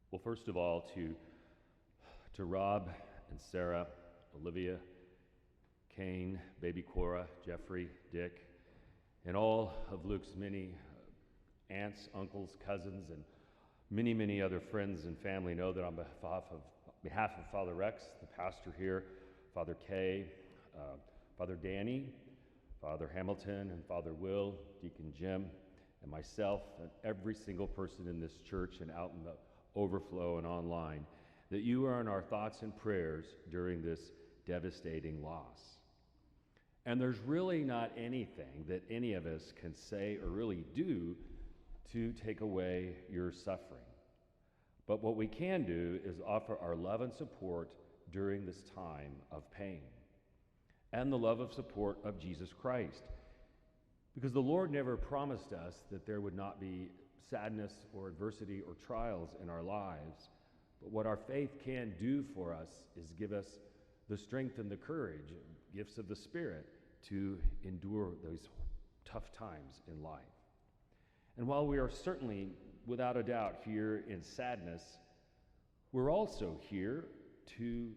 Well, first of all, to Rob and Sarah, Olivia, Kane, baby Cora, Jeffrey, Dick, and all of Luke's many aunts, uncles, cousins, and many, many other friends and family know that on behalf of Father Rex, the pastor here, Father Kay, Father Danny, Father Hamilton, and Father Will, Deacon Jim, and myself, and every single person in this church and out in the overflow and online, that you are in our thoughts and prayers during this devastating loss. And there's really not anything that any of us can say or really do to take away your suffering. But what we can do is offer our love and support during this time of pain, and the love of support of Jesus Christ. Because the Lord never promised us that there would not be sadness or adversity or trials in our lives. But what our faith can do for us is give us the strength and the courage, gifts of the Spirit, to endure those tough times in life. And while we are certainly, without a doubt, here in sadness, we're also here to,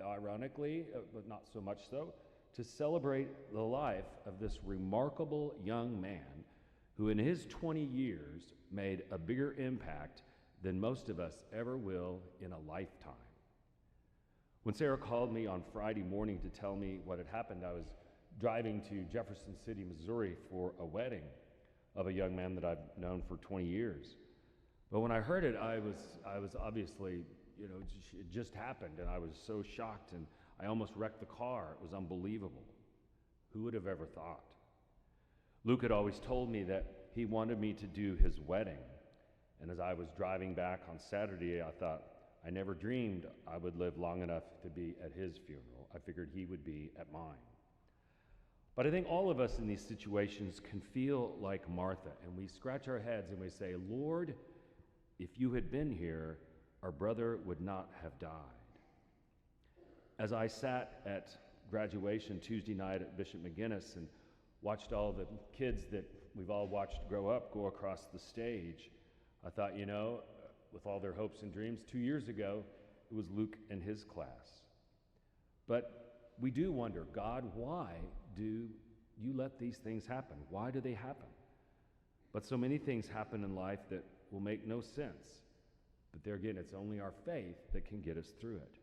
ironically, but not so much so, to celebrate the life of this remarkable young man who in his 20 years made a bigger impact than most of us ever will in a lifetime. When Sarah called me on Friday morning to tell me what had happened, I was driving to Jefferson City, Missouri for a wedding of a young man that I've known for 20 years. But when I heard it, I was obviously, it just happened, and I was so shocked, and I almost wrecked the car. It was unbelievable. Who would have ever thought? Luke had always told me that he wanted me to do his wedding. And as I was driving back on Saturday, I thought, I never dreamed I would live long enough to be at his funeral. I figured he would be at mine. But I think all of us in these situations can feel like Martha, and we scratch our heads and we say, Lord, if you had been here, our brother would not have died. As I sat at graduation Tuesday night at Bishop McGinnis and watched all the kids that we've all watched grow up go across the stage, I thought, with all their hopes and dreams, 2 years ago, it was Luke and his class. But we do wonder, God, why do you let these things happen? Why do they happen? But so many things happen in life that will make no sense. But there again, it's only our faith that can get us through it.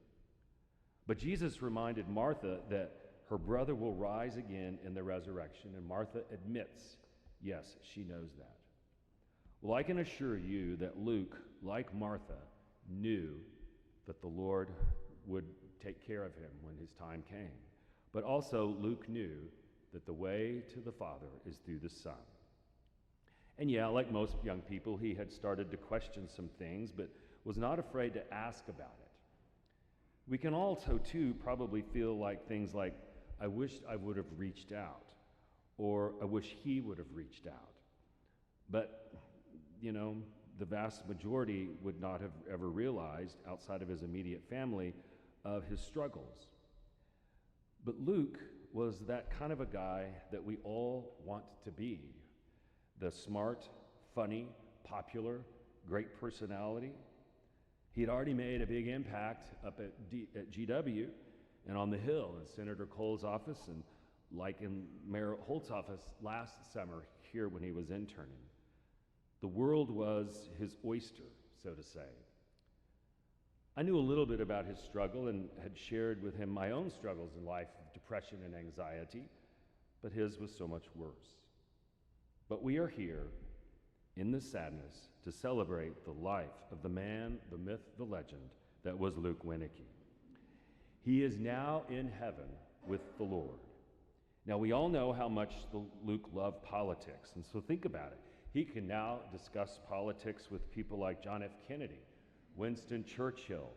But Jesus reminded Martha that her brother will rise again in the resurrection, and Martha admits, yes, she knows that. Well, I can assure you that Luke, like Martha, knew that the Lord would take care of him when his time came. But also Luke knew that the way to the Father is through the Son. And yeah, like most young people, he had started to question some things, but was not afraid to ask about it. We can also, too, probably feel like things like, I wish I would have reached out, or I wish he would have reached out. But, the vast majority would not have ever realized, outside of his immediate family, of his struggles. But Luke was that kind of a guy that we all want to be. The smart, funny, popular, great personality. He had already made a big impact up at GW and on the Hill in Senator Cole's office, and like in Mayor Holt's office last summer here when he was interning. The world was his oyster, so to say. I knew a little bit about his struggle and had shared with him my own struggles in life of depression and anxiety, but his was so much worse. But we are here in the sadness to celebrate the life of the man, the myth, the legend that was Luke Wienecke. He is now in heaven with the Lord. Now, we all know how much Luke loved politics, and so think about it. He can now discuss politics with people like John F. Kennedy, Winston Churchill,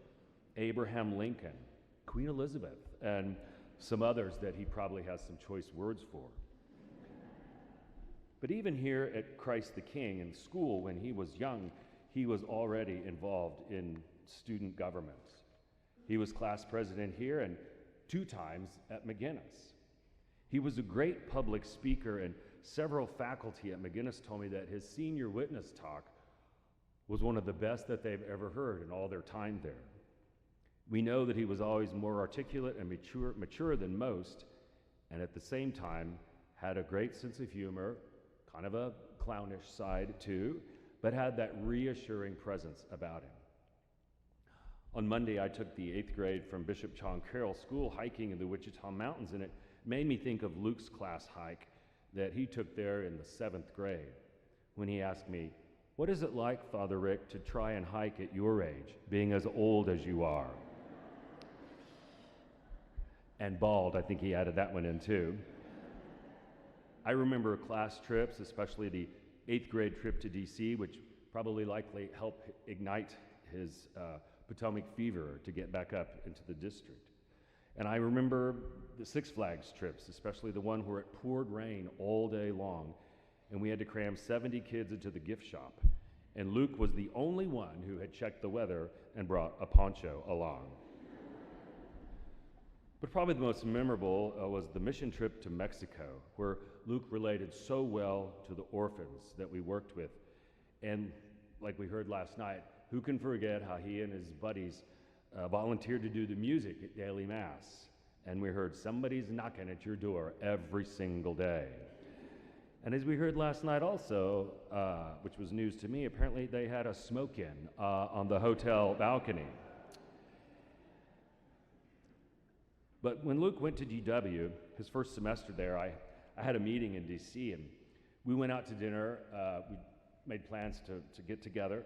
Abraham Lincoln, Queen Elizabeth, and some others that he probably has some choice words for. But even here at Christ the King in school, when he was young, he was already involved in student government. He was class president here and 2 times at McGinnis. He was a great public speaker, and several faculty at McGinnis told me that his senior witness talk was one of the best that they've ever heard in all their time there. We know that he was always more articulate and mature than most, and at the same time had a great sense of humor, kind of a clownish side too, but had that reassuring presence about him. On Monday, I took the 8th grade from Bishop John Carroll School hiking in the Wichita Mountains, and it made me think of Luke's class hike that he took there in the 7th grade when he asked me, "What is it like, Father Rick, to try and hike at your age, being as old as you are?" And bald, I think he added that one in too. I remember class trips, especially the 8th grade trip to DC, which probably likely helped ignite his Potomac fever to get back up into the district. And I remember the Six Flags trips, especially the one where it poured rain all day long, and we had to cram 70 kids into the gift shop. And Luke was the only one who had checked the weather and brought a poncho along. But probably the most memorable was the mission trip to Mexico, where Luke related so well to the orphans that we worked with. And like we heard last night, who can forget how he and his buddies volunteered to do the music at daily mass? And we heard somebody's knocking at your door every single day. And as we heard last night also, which was news to me, apparently they had a smoke-in on the hotel balcony. But when Luke went to GW, his first semester there, I had a meeting in DC, and we went out to dinner. We made plans to get together.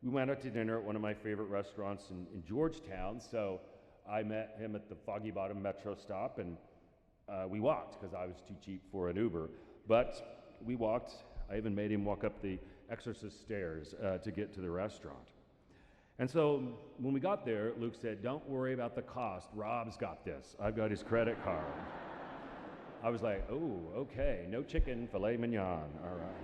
We went out to dinner at one of my favorite restaurants in Georgetown, so I met him at the Foggy Bottom Metro stop, and we walked because I was too cheap for an Uber. But we walked. I even made him walk up the Exorcist stairs to get to the restaurant. And so when we got there, Luke said, "Don't worry about the cost. Rob's got this. I've got his credit card." I was like, "Oh, okay, no chicken, filet mignon, all right."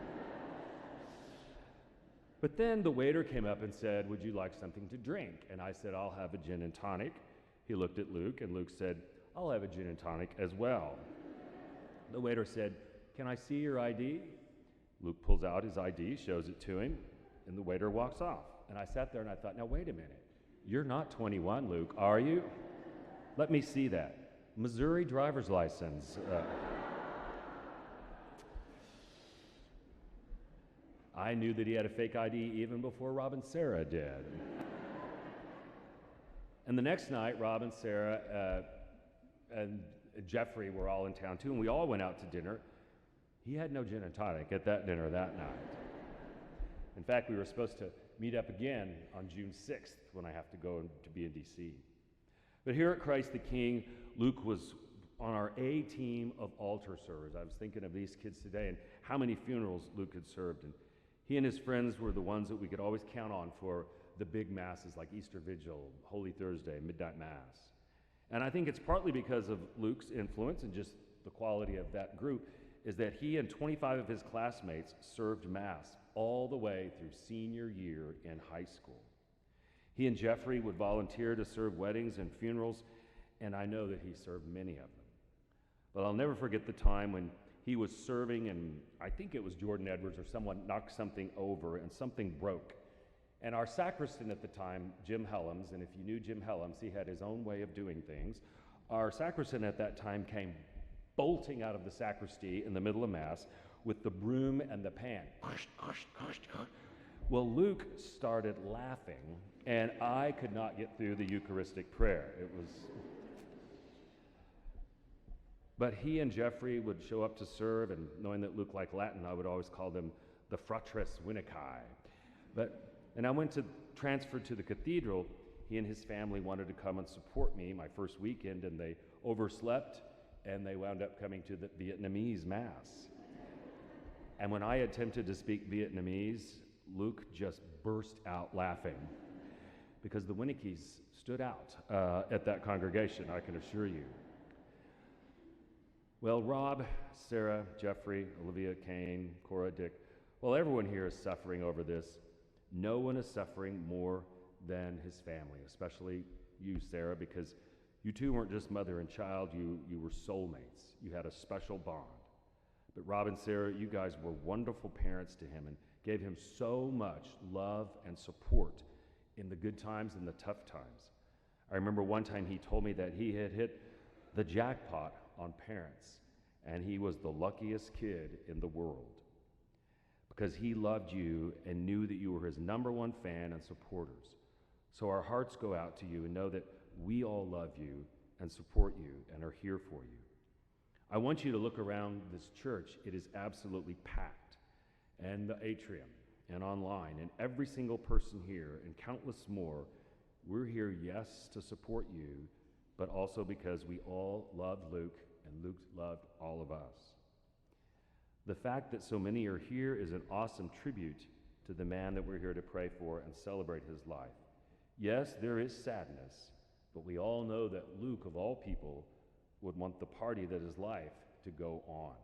But then the waiter came up and said, "Would you like something to drink?" And I said, "I'll have a gin and tonic." He looked at Luke, and Luke said, "I'll have a gin and tonic as well." The waiter said, "Can I see your ID?" Luke pulls out his ID, shows it to him, and the waiter walks off. And I sat there and I thought, now wait a minute. You're not 21, Luke, are you? Let me see that. Missouri driver's license. I knew that he had a fake ID even before Rob and Sarah did. And the next night, Rob and Sarah and Jeffrey were all in town too, and we all went out to dinner. He had no gin and tonic at that dinner that night. In fact, we were supposed to meet up again on June 6th when I have to go to be in DC. But here at Christ the King, Luke was on our A team of altar servers. I was thinking of these kids today and how many funerals Luke had served. And he and his friends were the ones that we could always count on for the big masses like Easter Vigil, Holy Thursday, Midnight Mass. And I think it's partly because of Luke's influence and just the quality of that group is that he and 25 of his classmates served Mass all the way through senior year in high school. He and Jeffrey would volunteer to serve weddings and funerals, and I know that he served many of them. But I'll never forget the time when he was serving, and I think it was Jordan Edwards or someone knocked something over and something broke. And our sacristan at the time, Jim Helms, and if you knew Jim Helms, he had his own way of doing things. Our sacristan at that time came bolting out of the sacristy in the middle of Mass with the broom and the pan. Well, Luke started laughing, and I could not get through the Eucharistic prayer. But he and Jeffrey would show up to serve, and knowing that Luke liked Latin, I would always call them the fratres Wienecke. And I went to transfer to the cathedral. He and his family wanted to come and support me my first weekend, and they overslept, and they wound up coming to the Vietnamese Mass. And when I attempted to speak Vietnamese, Luke just burst out laughing because the Wieneckes stood out at that congregation, I can assure you. Well, Rob, Sarah, Jeffrey, Olivia, Kane, Cora, Dick, well, everyone here is suffering over this. No one is suffering more than his family, especially you, Sarah, because you two weren't just mother and child, you were soulmates. You had a special bond. But Rob and Sarah, you guys were wonderful parents to him and gave him so much love and support in the good times and the tough times. I remember one time he told me that he had hit the jackpot on parents, and he was the luckiest kid in the world because he loved you and knew that you were his number one fan and supporters. So our hearts go out to you and know that we all love you and support you and are here for you. I want you to look around this church. It is absolutely packed, and the atrium and online, and every single person here and countless more. We're here, yes, to support you, but also because we all love Luke and Luke loved all of us. The fact that so many are here is an awesome tribute to the man that we're here to pray for and celebrate his life. Yes, there is sadness, but we all know that Luke, of all people, would want the party that is life to go on,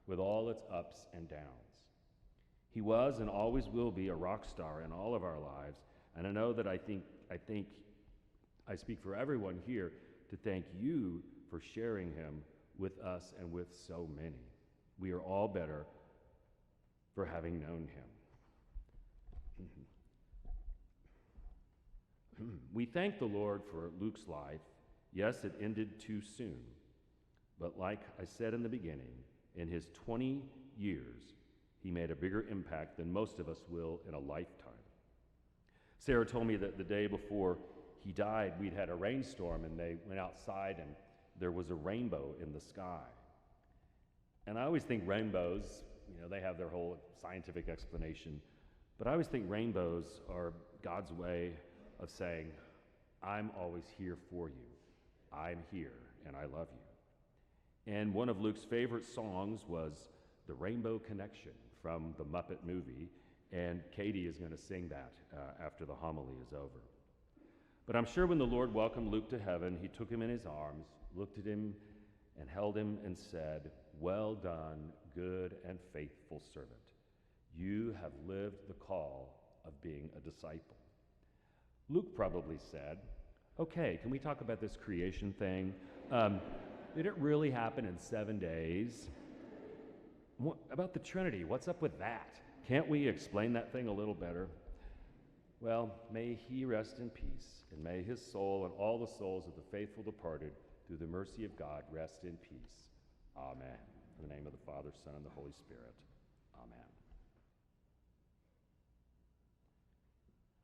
with all its ups and downs. He was and always will be a rock star in all of our lives, and I know that I think I speak for everyone here to thank you for sharing him with us and with so many. We are all better for having known him. We thank the Lord for Luke's life. Yes, it ended too soon, but like I said in the beginning, in his 20 years, he made a bigger impact than most of us will in a lifetime. Sarah told me that the day before he died, we'd had a rainstorm, and they went outside and there was a rainbow in the sky. And I always think rainbows, they have their whole scientific explanation, but I always think rainbows are God's way of saying, I'm always here for you. I'm here and I love you. And one of Luke's favorite songs was The Rainbow Connection from the Muppet movie, and Katie is going to sing that after the homily is over. But I'm sure when the Lord welcomed Luke to heaven, he took him in his arms, looked at him, and held him and said, "Well done, good and faithful servant. You have lived the call of being a disciple." Luke probably said, "Okay, can we talk about this creation thing? Did it really happen in 7 days? What about the Trinity? What's up with that? Can't we explain that thing a little better?" Well, may he rest in peace, and may his soul and all the souls of the faithful departed, through the mercy of God, rest in peace. Amen. In the name of the Father, Son, and the Holy Spirit. Amen.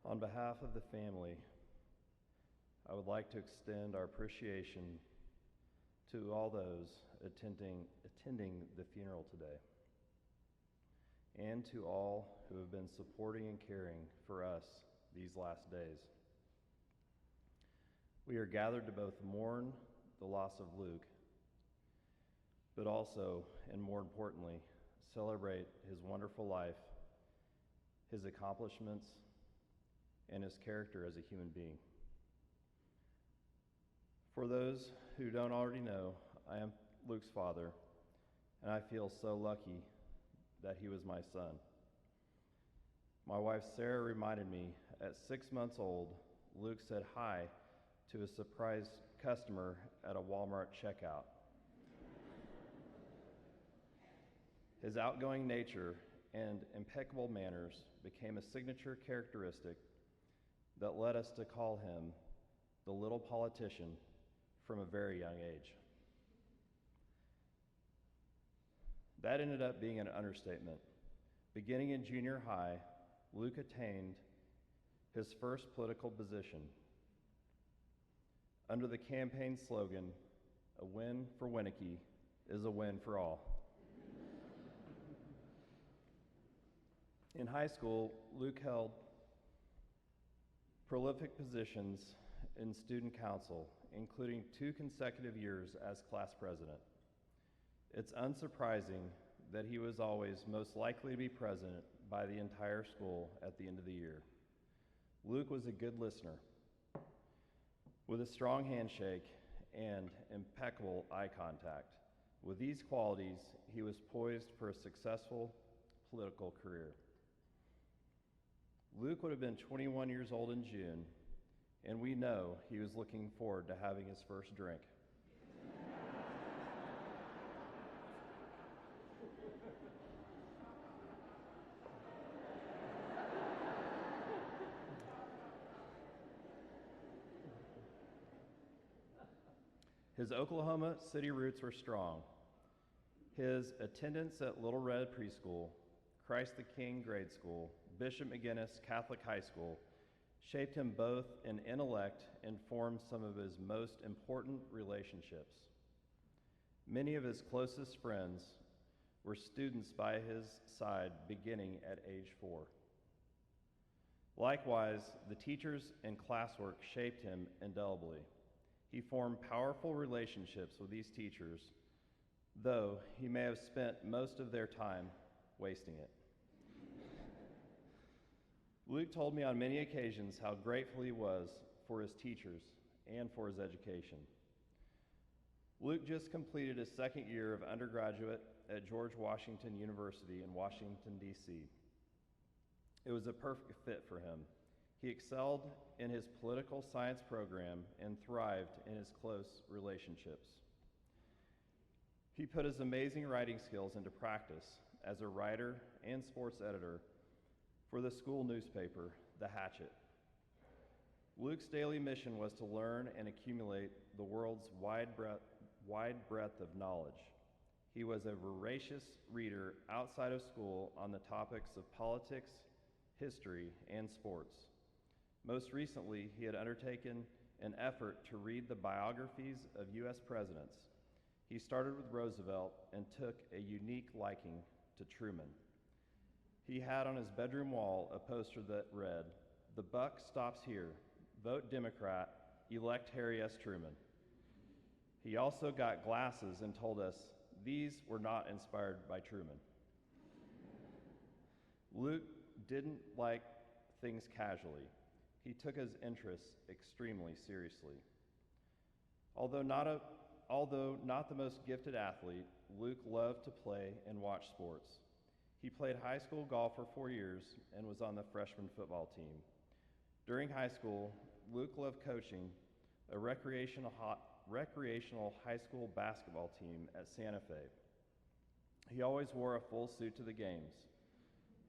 On behalf of the family, I would like to extend our appreciation to all those attending the funeral today, and to all who have been supporting and caring for us these last days. We are gathered to both mourn the loss of Luke, but also, and more importantly, celebrate his wonderful life, his accomplishments, and his character as a human being. For those who don't already know, I am Luke's father, and I feel so lucky that he was my son. My wife Sarah reminded me at 6 months old, Luke said hi to a surprised customer at a Walmart checkout. His outgoing nature and impeccable manners became a signature characteristic that led us to call him the little politician from a very young age. That ended up being an understatement. Beginning in junior high, Luke attained his first political position under the campaign slogan, "A win for Wienecke is a win for all." In high school, Luke held prolific positions in student council, including 2 consecutive years as class president. It's unsurprising that he was always most likely to be present by the entire school at the end of the year. Luke was a good listener, with a strong handshake and impeccable eye contact. With these qualities, he was poised for a successful political career. Luke would have been 21 years old in June, and we know he was looking forward to having his first drink. His Oklahoma City roots were strong. His attendance at Little Red Preschool, Christ the King Grade School, Bishop McGinnis Catholic High School shaped him both in intellect and formed some of his most important relationships. Many of his closest friends were students by his side beginning at age 4. Likewise, the teachers and classwork shaped him indelibly. He formed powerful relationships with these teachers, though he may have spent most of their time wasting it. Luke told me on many occasions how grateful he was for his teachers and for his education. Luke just completed his second year of undergraduate at George Washington University in Washington, D.C. It was a perfect fit for him. He excelled in his political science program and thrived in his close relationships. He put his amazing writing skills into practice as a writer and sports editor for the school newspaper, The Hatchet. Luke's daily mission was to learn and accumulate the world's wide breadth of knowledge. He was a voracious reader outside of school on the topics of politics, history, and sports. Most recently, he had undertaken an effort to read the biographies of U.S. presidents. He started with Roosevelt and took a unique liking to Truman. He had on his bedroom wall a poster that read, "The buck stops here. Vote Democrat. Elect Harry S. Truman." He also got glasses and told us these were not inspired by Truman. Luke didn't like things casually. He took his interests extremely seriously. Although not the most gifted athlete, Luke loved to play and watch sports. He played high school golf for 4 years and was on the freshman football team. During high school, Luke loved coaching a recreational high school basketball team at Santa Fe. He always wore a full suit to the games.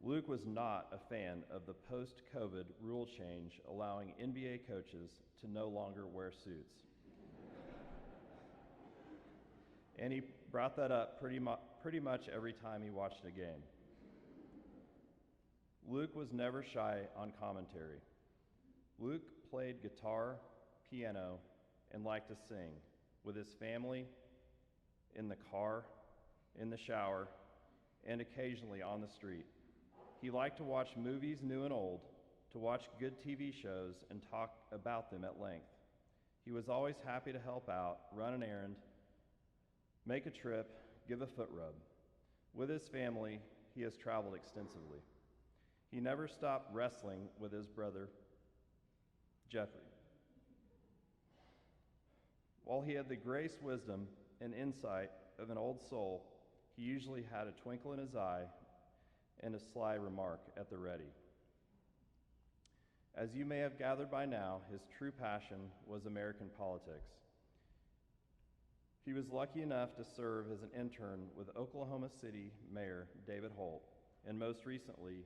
Luke was not a fan of the post-COVID rule change allowing NBA coaches to no longer wear suits. And he brought that up pretty much every time he watched a game. Luke was never shy on commentary. Luke played guitar, piano, and liked to sing with his family, in the car, in the shower, and occasionally on the street. He liked to watch movies new and old, to watch good TV shows and talk about them at length. He was always happy to help out, run an errand, make a trip, give a foot rub. With his family, he has traveled extensively. He never stopped wrestling with his brother, Jeffrey. While he had the grace, wisdom, and insight of an old soul, he usually had a twinkle in his eye and a sly remark at the ready. As you may have gathered by now, his true passion was American politics. He was lucky enough to serve as an intern with Oklahoma City Mayor David Holt, and most recently,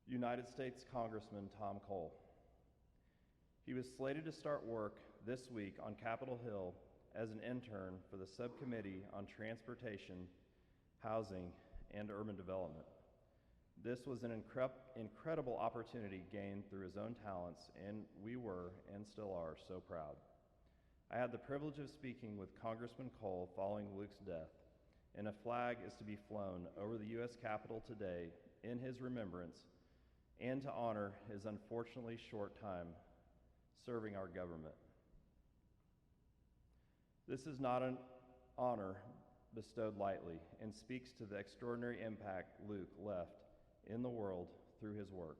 United States Congressman Tom Cole. He was slated to start work this week on Capitol Hill as an intern for the Subcommittee on Transportation, Housing, and Urban Development. This was an incredible opportunity gained through his own talents, and we were, and still are, so proud. I had the privilege of speaking with Congressman Cole following Luke's death, and a flag is to be flown over the U.S. Capitol today in his remembrance and to honor his unfortunately short time serving our government. This is not an honor bestowed lightly and speaks to the extraordinary impact Luke left in the world through his work.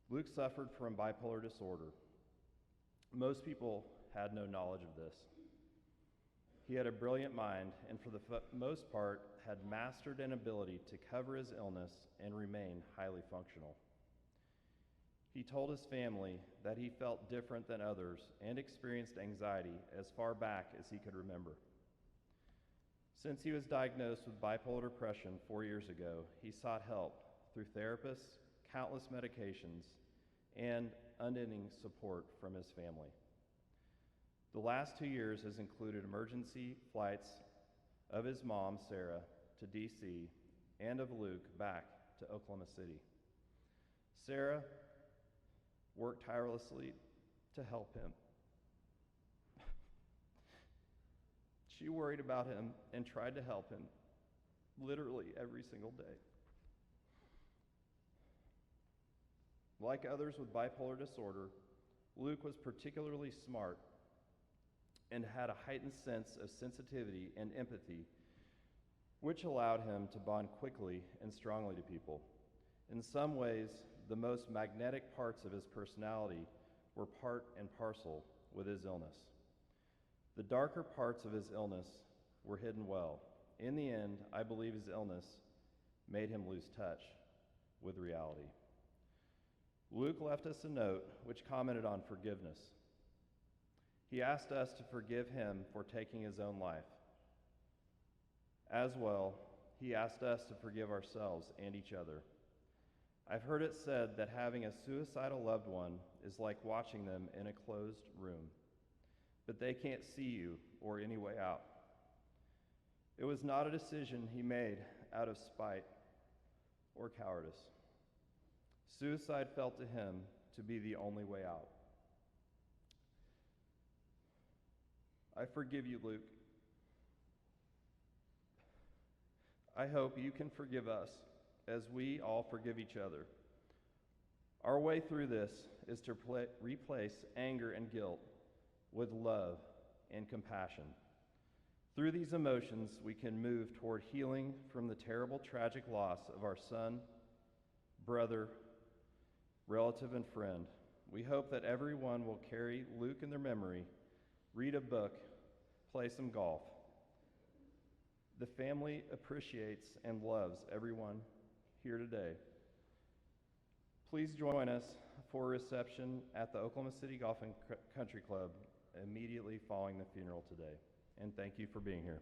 Luke suffered from bipolar disorder. Most people had no knowledge of this. He had a brilliant mind and for the most part had mastered an ability to cover his illness and remain highly functional. He told his family that he felt different than others and experienced anxiety as far back as he could remember. Since he was diagnosed with bipolar depression 4 years ago, he sought help through therapists, countless medications, and unending support from his family. The last 2 years has included emergency flights of his mom, Sarah, to D.C., and of Luke back to Oklahoma City. Sarah worked tirelessly to help him. She worried about him and tried to help him literally every single day. Like others with bipolar disorder, Luke was particularly smart and had a heightened sense of sensitivity and empathy, which allowed him to bond quickly and strongly to people. In some ways, the most magnetic parts of his personality were part and parcel with his illness. The darker parts of his illness were hidden well. In the end, I believe his illness made him lose touch with reality. Luke left us a note which commented on forgiveness. He asked us to forgive him for taking his own life. As well, he asked us to forgive ourselves and each other. I've heard it said that having a suicidal loved one is like watching them in a closed room, but they can't see you or any way out. It was not a decision he made out of spite or cowardice. Suicide felt to him to be the only way out. I forgive you, Luke. I hope you can forgive us as we all forgive each other. Our way through this is to replace anger and guilt with love and compassion. Through these emotions, we can move toward healing from the terrible, tragic loss of our son, brother, relative, and friend. We hope that everyone will carry Luke in their memory, read a book, play some golf. The family appreciates and loves everyone here today. Please join us for a reception at the Oklahoma City Golf and Country Club immediately following the funeral today. And thank you for being here.